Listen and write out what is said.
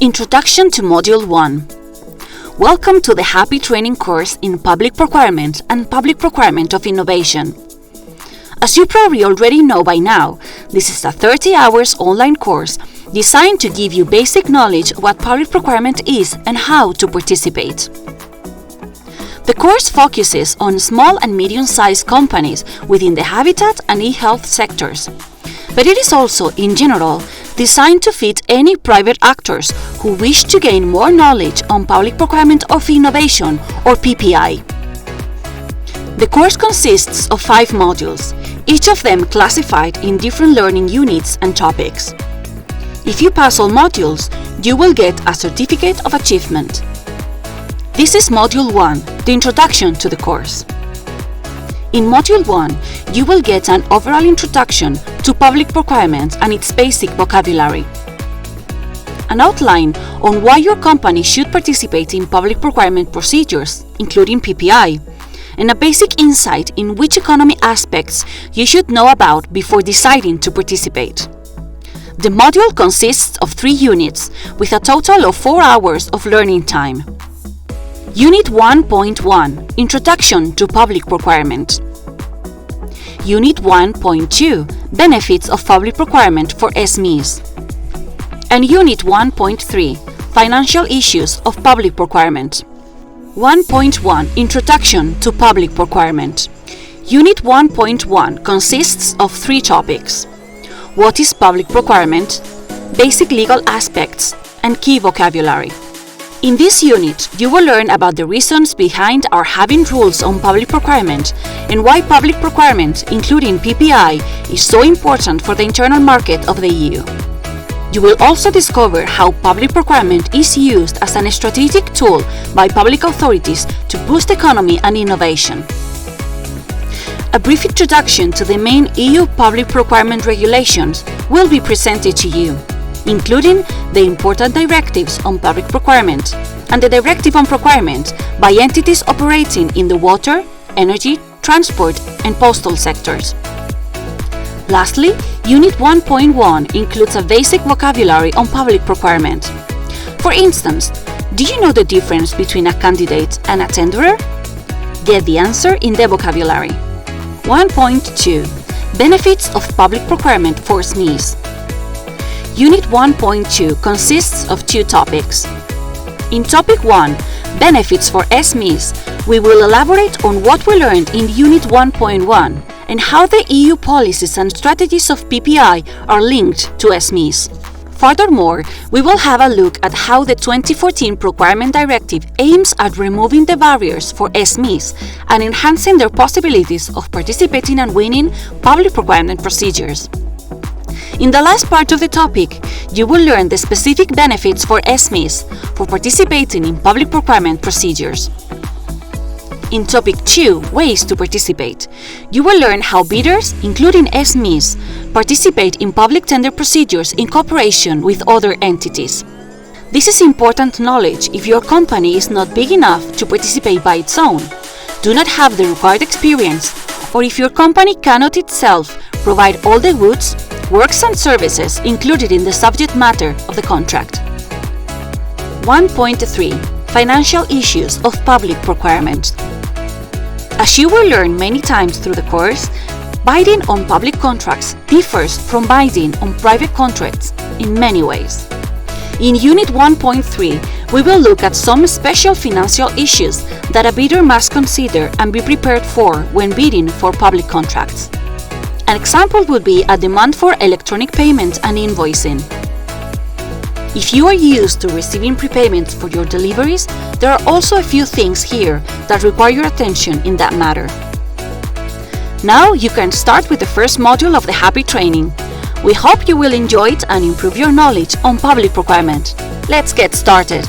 Introduction to Module 1. Welcome to the HAPI training course in Public Procurement and Public Procurement of Innovation. As you probably already know by now, this is a 30 hours online course designed to give you basic knowledge of what public procurement is and how to participate. The course focuses on small and medium-sized companies within the habitat and e-health sectors, but it is also, in general, designed to fit any private actors who wish to gain more knowledge on public procurement of innovation, or PPI. The course consists of 5 modules, each of them classified in different learning units and topics. If you pass all modules, you will get a certificate of achievement. This is Module 1, the introduction to the course. In Module 1, you will get an overall introduction to public procurement and its basic vocabulary, an outline on why your company should participate in public procurement procedures, including PPI, and a basic insight in which economy aspects you should know about before deciding to participate. The module consists of 3 units, with a total of 4 hours of learning time. Unit 1.1 – Introduction to Public Procurement. Unit 1.2 – Benefits of Public Procurement for SMEs. And Unit 1.3 – Financial Issues of Public Procurement. 1.1 – Introduction to Public Procurement. Unit 1.1 consists of 3 topics: what is public procurement, basic legal aspects, and key vocabulary. In this unit, you will learn about the reasons behind our having rules on public procurement and why public procurement, including PPI, is so important for the internal market of the EU. You will also discover how public procurement is used as a strategic tool by public authorities to boost economy and innovation. A brief introduction to the main EU public procurement regulations will be presented to you, including the important directives on public procurement and the Directive on Procurement by entities operating in the water, energy, transport, and postal sectors. Lastly, Unit 1.1 includes a basic vocabulary on public procurement. For instance, do you know the difference between a candidate and a tenderer? Get the answer in the vocabulary. 1.2 – Benefits of Public Procurement for SMEs. Unit 1.2 consists of 2 topics. In Topic 1, Benefits for SMEs, we will elaborate on what we learned in Unit 1.1 and how the EU policies and strategies of PPI are linked to SMEs. Furthermore, we will have a look at how the 2014 Procurement Directive aims at removing the barriers for SMEs and enhancing their possibilities of participating and winning public procurement procedures. In the last part of the topic, you will learn the specific benefits for SMEs for participating in public procurement procedures. In Topic 2, Ways to Participate, you will learn how bidders, including SMEs, participate in public tender procedures in cooperation with other entities. This is important knowledge if your company is not big enough to participate by its own, do not have the required experience, or if your company cannot itself provide all the goods, works and services included in the subject matter of the contract. 1.3 – Financial Issues of Public Procurement. As you will learn many times through the course, bidding on public contracts differs from bidding on private contracts in many ways. In Unit 1.3, we will look at some special financial issues that a bidder must consider and be prepared for when bidding for public contracts. An example would be a demand for electronic payment and invoicing. If you are used to receiving prepayments for your deliveries, there are also a few things here that require your attention in that matter. Now you can start with the first module of the HAPI training. We hope you will enjoy it and improve your knowledge on public procurement. Let's get started!